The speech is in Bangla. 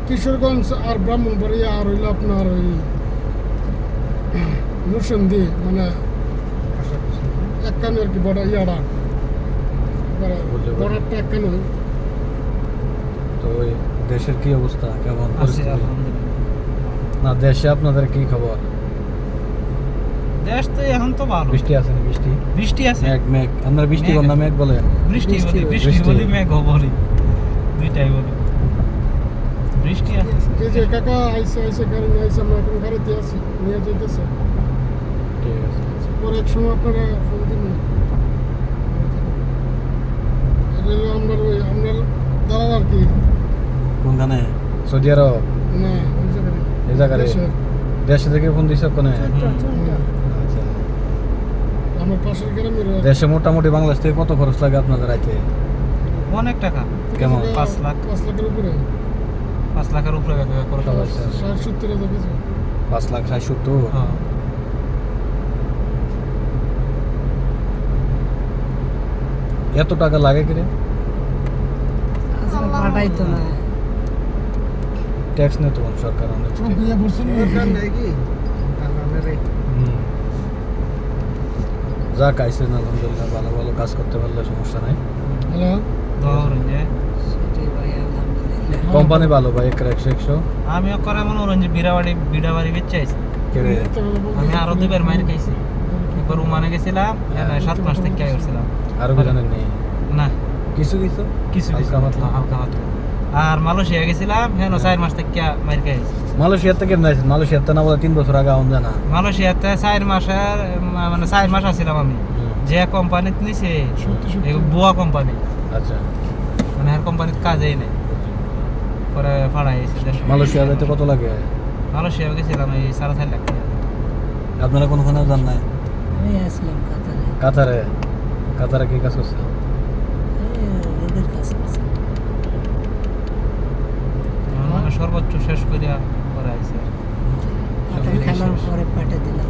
কিশোরগঞ্জ আর ব্রাহ্মণবাড়িয়া আর হইলো আপনার ওই নরসিংদী মানে একখানে আর কি বড় ইয়ারা বড়টা একখানে। তো ওই দেশের কি অবস্থা, কেমন আছে পরিস্থিতি? আলহামদুলিল্লাহ। না, দেশে আপনাদের কি খবর? দেশ তো এখন তো ভালো, বৃষ্টি আছে না? বৃষ্টি বৃষ্টি আছে, মেঘ মেঘ আপনারা বৃষ্টি মেঘ বল না আছে। মেঘ বলেন? বৃষ্টি বৃষ্টি বলি, বৃষ্টি বৃষ্টি। বলি, মেঘ বলি, দুইটাই বলি। বৃষ্টি আছে। এই যে কাকা আইসে গাড়ি নিয়ে আইসে, আমরা এখন গাড়িতে আছি, নিয়ে যেতেছে। ঠিক আছে। পরে এক সময় আপনারা ফোন দিবেন। আমরা ওই আমরা দালাল আর কি, কোনখানে? সৌদি আরব? না ওই জায়গায় এই জায়গায় দেশে। দেশে থেকে ফোন দিছ কোনে? আচ্ছা। আমার পাশের গ্রামের দেশে মোটামুটি বাংলাদেশ থেকে কত খরচ লাগে আপনাদের আইতে? অনেক টাকা, কেমন? 5 লাখ। 5 লাখের উপরে 5 লাখের উপরে খরচ হবে। 60-70 হাজার কিছু। 5 লাখ 60-70? হ্যাঁ। এত টাকা লাগে কি রে? পাঠাইতো না। ট্যাক্স নেই তোমার সরকার অনেক। হুম। যাক আইসেন আলহামদুলিল্লাহ, ভালো ভালো কাজ করতে পারলে সমস্যা নাই। হ্যালো ধরুন যে সেটাই ভাই, আলহামদুলিল্লাহ। কোম্পানি ভালো ভাই, 100 আমিও করে মনে হলেন যে বিড়াবাড়ি বেচে আইছি। কেড়ে আমি আরো 2 বার মাইর খাইছি। একবার ওমানে গেছিলাম, 7 মাস থেকে গেছিলাম। আরো বিধানের নেই না, কিছু কিছু কিছু হালকা পাতলা। হালকা পাতলা। আর মালয়েশিয়া গেছিলাম, হ্যাঁ 4 মাস থেকে মাইর খাইছি। মালয়েশিয়াতে কেমন আছে? মালয়েশিয়াতে না বলে 3 বছর আগে আউন জানা। মালয়েশিয়াতে 4 মাসের মানে 4 মাস আছিলাম আমি। যে কোম্পানিতে নিছে এই বুয়া কোম্পানি, আচ্ছা। মানে আর কোম্পানিতে কাজেই নেই। পরে ফাড়াই এসে দেশে। মালয়েশিয়া যেতে কত লাগে? মালয়েশিয়া গেছিলাম এই 4.5 লাখ টাকা। আপনারা কোনখানে যান নাই? আমি আসলাম কাতারে। কাতারে? কাতারে কি কাজ করছে? রোডের কাজ করছে। মানে সর্বোচ্চ শেষ করিয়া পরে আইছে। এখন খেলার পরে পাঠিয়ে দিলাম।